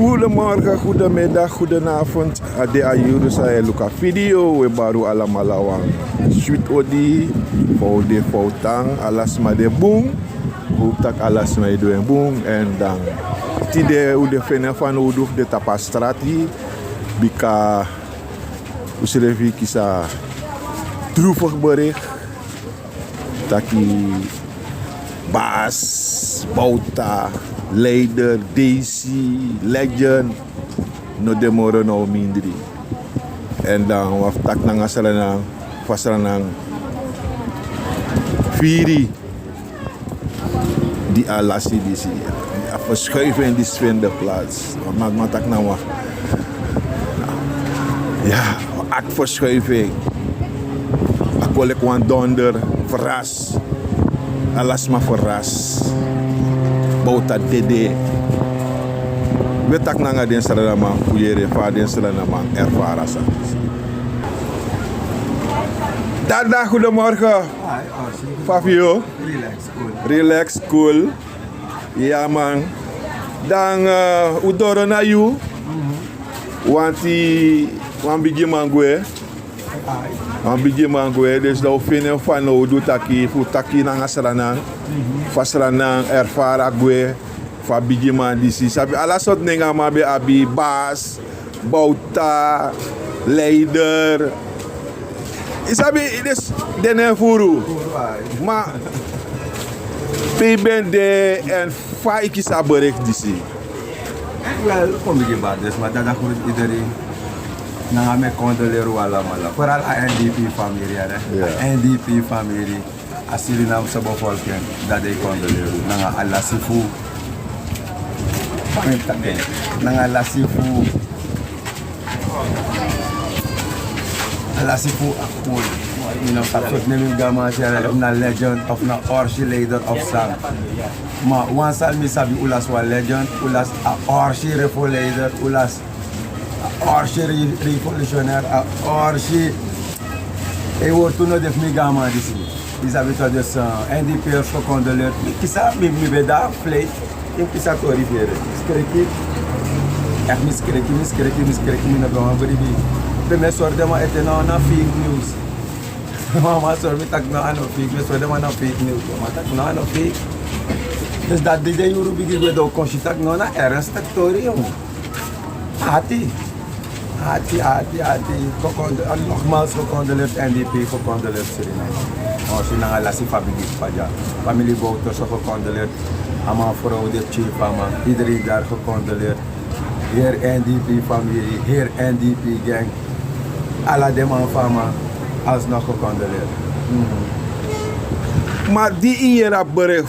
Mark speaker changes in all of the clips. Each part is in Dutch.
Speaker 1: Goedemorgen, goedemiddag, goedenavond. Ade ayuru saya luka video we baru alamalawang shoot odi voor de foutang alas ma de boom tak alas ma de boom en dan tide u de fene van u duf de tapastrati bika uselevi kisa droevig bericht taki Bas, Bouta, Leider, Daisy, Legend, no demoro no mindri. En dan waftak nang asalanang, fasalanang Firi di alasi di si. Verschuiven in die Svendeplaats. Matak na wa. Ja, ak verschuiving. Ak wil ik wan donder, verras. Alas ma verras. Bouta dede. We tak nanga den sala man kuyere fa den sala man ervara sa. Dada, goedemorgen. Fabio. Relax, cool. Ja man. Dan udoro na you. Wanti wan bigi mangwe. Wan bigi mangwe, dus dat vinden van nou doet taki, fu taki nang asranang, fasranang ervara gwe, fa bigi man disi. Sabi ala sot nenga mabe abi Bas, Bouta, Leider. Isabi des dene furu. Ma pebende en fa ikisa berek disi.
Speaker 2: Wel, kom ik ba, dus maar dat goed iedereen. Na me condoleer wala mala. Vooral a NDP familie, hè. NDP familie. Als jullie naam zo bevolken, dat ik condoleer. Na alasifu. Na alasifu. Alasifu akul. You know, dat neem ik gama of na legend of na orshi leider of sang. Maar once al mi sabi ulas wa legend, ulas a orshi refo leider, ulas orshi revolutionair, a orshi e wordt toen nog de gama disi. Is abito dus NDP of condoleer. Kisa mi beda play, in kisa to rivere. Skreki. Echt miskreki mi na gama beribi. De mesor de ma etena na fake news. Mama sor mi tak na ano fake, mesor de ma na fake news. Ma tak na ano fake. Dus dat de juru bigi we do consitak no na ernstig tori. Hati. Nogmaals gecondoleerd NDP, gecondoleerd Suriname. Als je naar Lassie Fabigi Faja, familie Bouters gecondoleerd. Ama vrouw de chief, ama iedereen daar gecondoleerd. Heer NDP familie, heer NDP gang. Alla de man fama, alsnog gecondoleerd.
Speaker 1: Maar die hier op bericht 5-4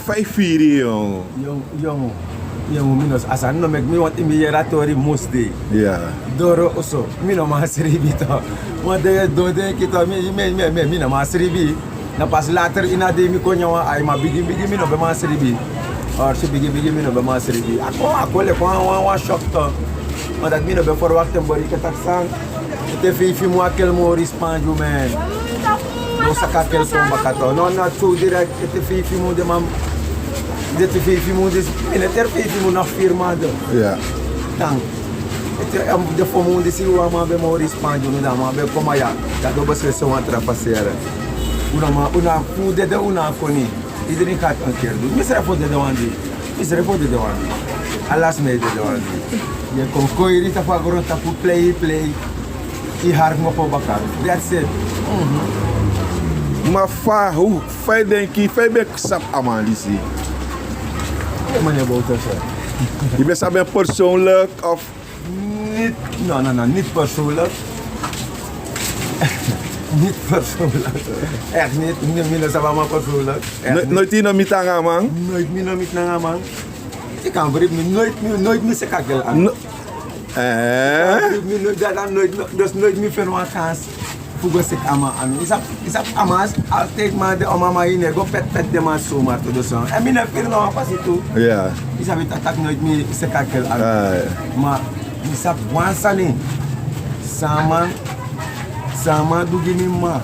Speaker 2: Jong, minus asan no mek mi want imi yeratori musde.
Speaker 1: Ja.
Speaker 2: Doro oso, mi no masribi to. Want de do de kita mi no masribi. Na pas later ina de mi konya wa ay ma bigi mi no be masribi. Or si bigi mi no be masribi. Ako le wa shock to. Maar dat mi no be for wakte bori ke tak sang. Te fi mo akel mo rispanju men. No saka kel so bakato. No na tu direct te fi mo de mam. Dit is dus militair moet nog firmado.
Speaker 1: Ja.
Speaker 2: Dan de fomo de siwa ma be mori Spanje no da ma be koma ya. Da do bese so wan trapassere. Una fu de una koni. Iedereen gaat een keer doen. Misere voor de wandi. Alas me de wandi. Je kon koiri ta fagoro ta fu play. I har mo po bakar. That's it.
Speaker 1: Maar fa hoe fai denki fai be sap amalisi.
Speaker 2: Meneer Bouters.
Speaker 1: Je bent samen persoonlijk of?
Speaker 2: Niet, niet persoonlijk. Niet persoonlijk. Echt niet, niet sama persoonlijk.
Speaker 1: Nooit hier met aan man?
Speaker 2: Nooit meer met aan man. Ik kan bereid nooit meer sekakkel aan. Dus nooit meer van wat gaan. Fugo sek ama ami. Isap amas altijd maar de mama ine go pet de mas zomaar te doen zo. En mina fir no pas itu.
Speaker 1: Ja.
Speaker 2: Isap tak nooit meer sekakel aan. Maar isap wansani. Sama dugini ma.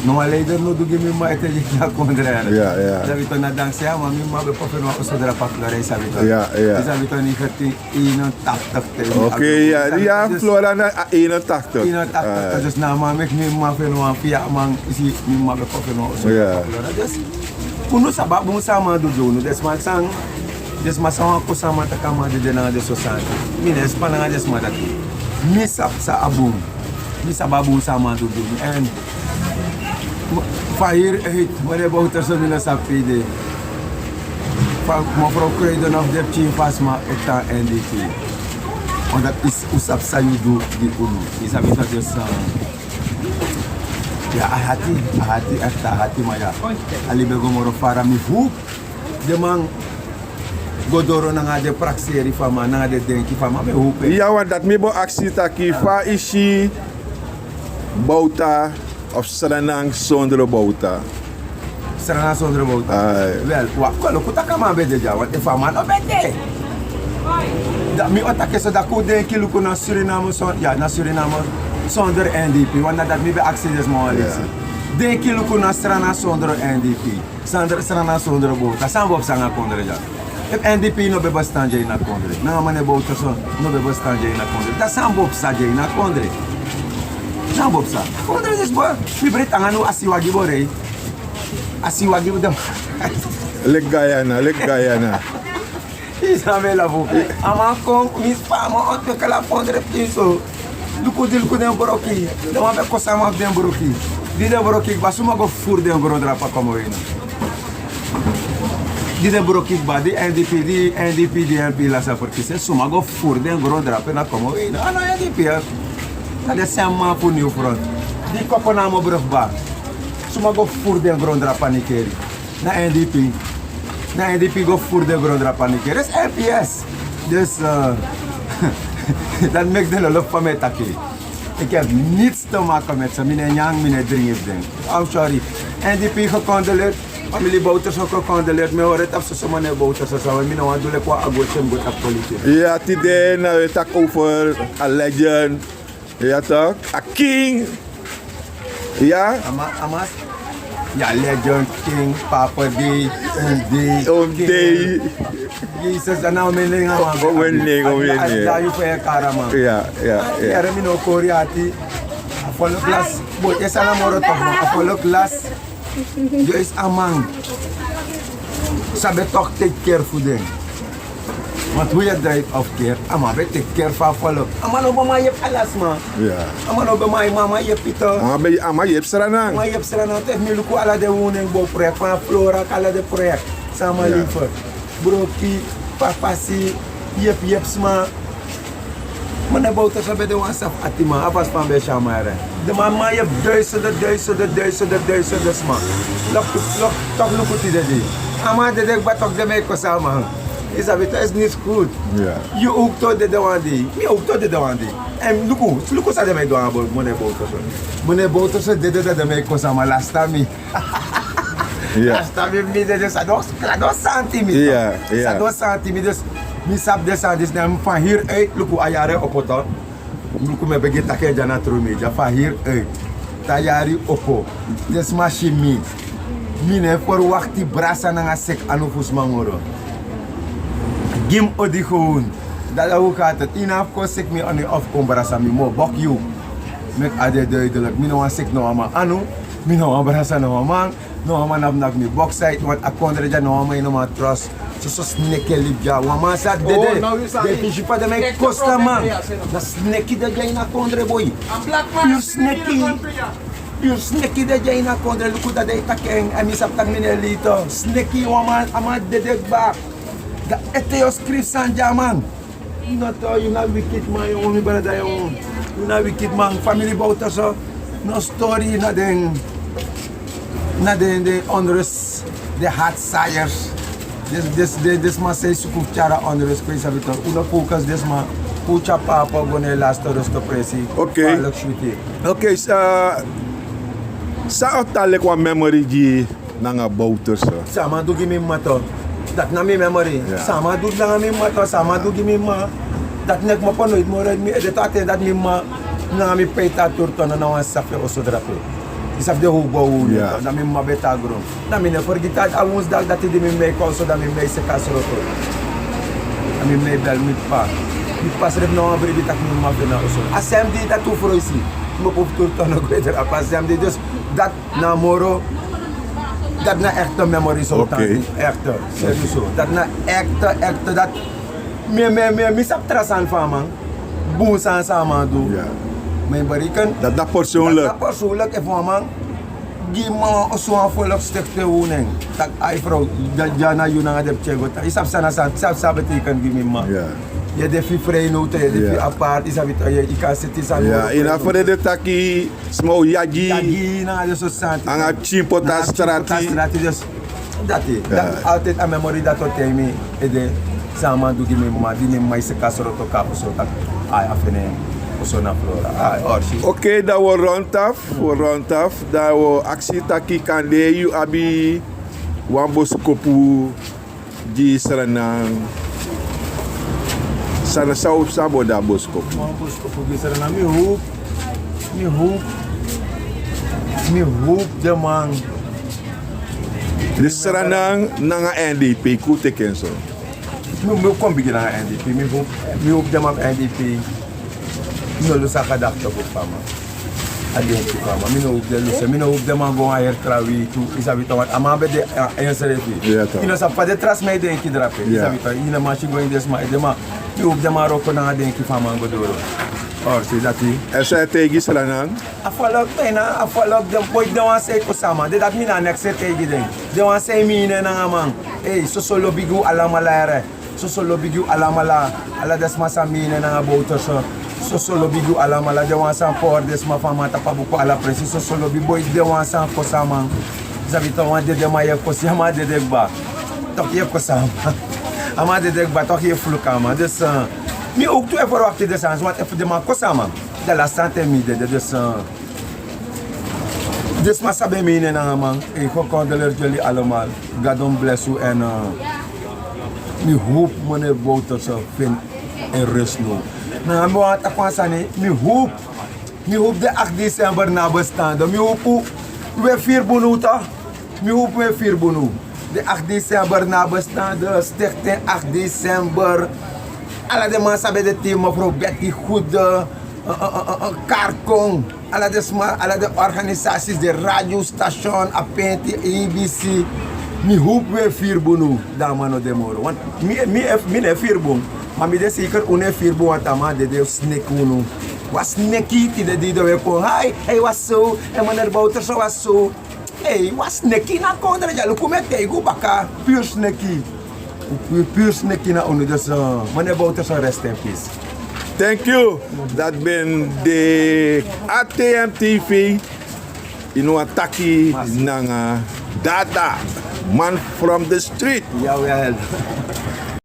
Speaker 2: No leider no do mi ma ete na kondre.
Speaker 1: Ja.
Speaker 2: Sabi to na danse ma mi ma be pofeno osodra pa flore sabi to.
Speaker 1: Ja.
Speaker 2: Sabi to ni khati ino tak te.
Speaker 1: Oké, ja, Flora na 81.
Speaker 2: Ino tak dus na ma mek mi ma feno pia mang isi mi ma be pofeno osodra pa flore. Dus kuno sabab mo sama do no des man sang des masama ko sama ta kama de na de society. Mines pa na des madaki. Mi sap sa abum. Mi sababu sama do and Fahir heet, wanneer Bouter zo willen sapide. Van mevrouw Kruiden of de team vast maar eta NDT. Want dat is usap sayudu di ulu. Is habis dat dus ya ahati eta ahati maya. Ali bego moro fara mi hu. De man godoro na nga de prakseri fama na de denki fama me hu.
Speaker 1: Ja, want dat mi bo actie taki fa ishi Bouta of Sranang zonder Bouta.
Speaker 2: Sranang zonder Bouta. Wel, wakolo kutaka ma bede ja, want if man no bede. Da mi otake so da ku de kilu ko na Suriname son, ja, na Suriname zonder NDP, want dat mi be actie des mo alisi. De kilu ko na Sranang zonder NDP. Sranang zonder Bouta. Sambo sanga kondre ja. If NDP no be bastanje na kondre. Na mane Bouta so no be bastanje na kondre. Da sambo saje na kondre. Não, Bobsa. Quando eles vão, me pretangano asiwagi bore. Asiwagi budam.
Speaker 1: Legayana.
Speaker 2: Isabela bu. Ama com mis fama onde que ela pondre piso. Luku de boroki. Não há coisa mais de boroki. De boroki basuma go fur de borodra pa como ina. De boroki ba de NDP de MP la sa porque se suma go fur de borodra pa na como ina. Ah, não NDP. Ada sama pun new front. Di ko na mo bruf ba. Sumago fur de grondra panikeri. Na NDP go fur de grondra panikeri. Es FPS. Dus dat maakt de lolop van mij taki. Ik heb niets te maken met ze. Mine nyang, mine dringend ding. I'm sorry. NDP gecondoleerd. Familie Bouters ook gecondoleerd. Me hoor het af zo meneer Bouters. Zo we mine want doe ik wat agosem goed op politie.
Speaker 1: Ja, today nou we talk over a legend. Ja toch? A king. Ja?
Speaker 2: Amas? Ja, legend, king, papa D,
Speaker 1: D.
Speaker 2: Jesus, en nou mening aan man.
Speaker 1: Winning.
Speaker 2: Daar je voor je kara man.
Speaker 1: Ja.
Speaker 2: Ja, mi no Koreati. Apollo class. Boy, is aan moro toch man. Apollo class. Je is een man. Sabe toch take care voor them. Want hoe je draait of keer, ama be take care van Apollo. Ama no ba je alles man.
Speaker 1: Ja.
Speaker 2: Ama no ba mama je pito.
Speaker 1: Ama je hebt Sranang.
Speaker 2: Maar je hebt er nou tegen me lukken alle de woning project van Flora, alle de project samen liever. Broki, papasi, je hebt sma. Maar de boter zijn bij de wansaf atima, afas van bij Shamare. De mama je hebt duizenden sma. Toch lukken die de die. Ama de dek batok de meko samen. Is dat het is niet goed.
Speaker 1: Ja.
Speaker 2: Je ook tot de wandi. Je ook tot de wandi. En luku sa de mij doen aan meneer Bouterse. Meneer Bouterse deed de mij kosa maar lastami.
Speaker 1: Ja.
Speaker 2: Lastami mi de sa dos centimeter.
Speaker 1: Ja.
Speaker 2: Sa dos centimeter. Dus mi sap de sa dus nem van hier uit luku ayare opoton. Luku me begi take jana trumi ja van hier uit. Tayari opo. Des machine mi ne voor wakti brasa na sek anu fusmangoro. Gim odi gewoon. Dat hoe gaat het? Inaf kost ik me aan de afkombrasa mi mo bok you. Met ade duidelijk. Mi no aan sek no ama anu. Mi no aan brasa no ama. No ama nap mi bok site want akondre ja no ama ino ma trust. So sneke libja. Wama sa dede. De pijipa de me kosta man. Na sneki de ja ina kondre boy. Pure sneki. Pure sneki de ja ina kondre luku da de takeng. Ami sap tak minelito. Sneki wama ama dede ba. Da ete yo script san jaman. Not you na wicked man, you only brother you. You na wicked man, family Bouter so. No story na den de onrust, the hot sires. This man say sukuf chara onrust kwesa bito. Una focus this man. Pucha papa gone last rust to presi.
Speaker 1: Okay. Okay, sa otale kwa memory ji nanga Bouter so.
Speaker 2: Sama do give me mato. Dat na mi memory. Sama doet na mi mato, sama doet mi ma. Dat nek mo panoit mo red mi dat ate dat mi ma na mi peita turto na wan safe oso drape. Isaf de hoekbouw,
Speaker 1: Ja.
Speaker 2: dat mijn mabeta grom. Dat mijn vergeet dat al woensdag dat hij de mijn mee kon, zo dat mijn mee se kasroto. Dat mijn mee bel met pa. Met pas rep nou een brief dat mijn mabena oso. Als hem die dat toe voor is, me op toer toch nog beter. Als hem die dus dat na moro, dat na echte memory zo.
Speaker 1: Oké.
Speaker 2: Echte, serieus zo. Dat na echte, dat misap trasan van man. Boen san samen doen.
Speaker 1: Ja.
Speaker 2: Mijn beriken.
Speaker 1: Dat persoonlijk.
Speaker 2: Dat persoonlijk even man. Die man zo'n volk stichte woning. Dat hij vrouw, dat jana juna de chego. Isap sana san, isap betekent die mijn man.
Speaker 1: Ja.
Speaker 2: Je defi vrij noten, je defi
Speaker 1: Ja.
Speaker 2: apart, isap je kan zitten san.
Speaker 1: Ja, in afore de taki, smau yagi,
Speaker 2: Yagi na de so santi.
Speaker 1: anga chimpota strati.
Speaker 2: Dus dat is.
Speaker 1: Ja.
Speaker 2: Dat altijd een memorie dat tot me. De samen doe die mijn maar se kasoro to kapo so dat ai afene. Osona Flora. Orsi.
Speaker 1: Oké, dat we rond af. Dat we actie taki kande you abi wambos kopu di serenang. Sana sau sabo da boskop.
Speaker 2: Mampus kepugisan na mi hoop de man.
Speaker 1: De serenang nanga NDP ku teken so.
Speaker 2: Mi kom bigyan na NDP. Mi hoop de man NDP. No lo saka dakto ko fama. Adenti fama. Mi no hoop de lusa. Mi no hoop de man go ayer trawi tu. Isabi to wat amabe de enserefi.
Speaker 1: Ja, toch.
Speaker 2: Ino sa pa de tras me denki drape.
Speaker 1: Ja.
Speaker 2: Isabi to ina machi go indes ma edema. Mi hoop de man roko na denki fama go doro. Orsi dati.
Speaker 1: Er zijn tegen serenang.
Speaker 2: Afalok pena, afalok de boy de wan say ko sama. De dat mina next set tegi den. De wan say mine na man. Hey, so solo bigu ala malare. So solo bigu ala mala. Ala des masa mine na boto so. So solo bigu ala mala de wan san por des ma fama ta pabuko ala presi. So solo bi boy de wan san ko sama. Zabito wan de ma ko sama de ba. Tok ye ko sama. Ama de ba tok ye flukama. Dus mi ook toe even wachten de sans, want even de man ko sama. De la santé mi de dus maar sabi mine na man. Ik condoleer jullie allemaal. God bless you en mi hoop meneer Bouters vindt in rust nu. Nou, mi want akwan sani, mi hoop de 8 december na bestaande. Mi hoop we 4 bonuta. Mi hoop we 4 bonu. De 8 december na bestaande, stichting 8 december. Alla de man sabi de team mevrouw Betty Goede, Karkong, alla de organisaties, de radiostation, Apenti, ABC. Mi hoop we 4 boonu, damano de moro. Want mi ne 4 boon, maar mi de zeker une 4 boon, want ama de snake unu. Was snakey die de we kon, hey was zo, en meneer Bouters was zo. Hey, was snakey na kondre jalo kumete go baka, pure snakey. Puur snakey na unu, dus meneer Bouters rest in peace.
Speaker 1: Thank you. Dat ben de ATM TV. Ino ataki nanga data. Man from the street.
Speaker 2: Jawel.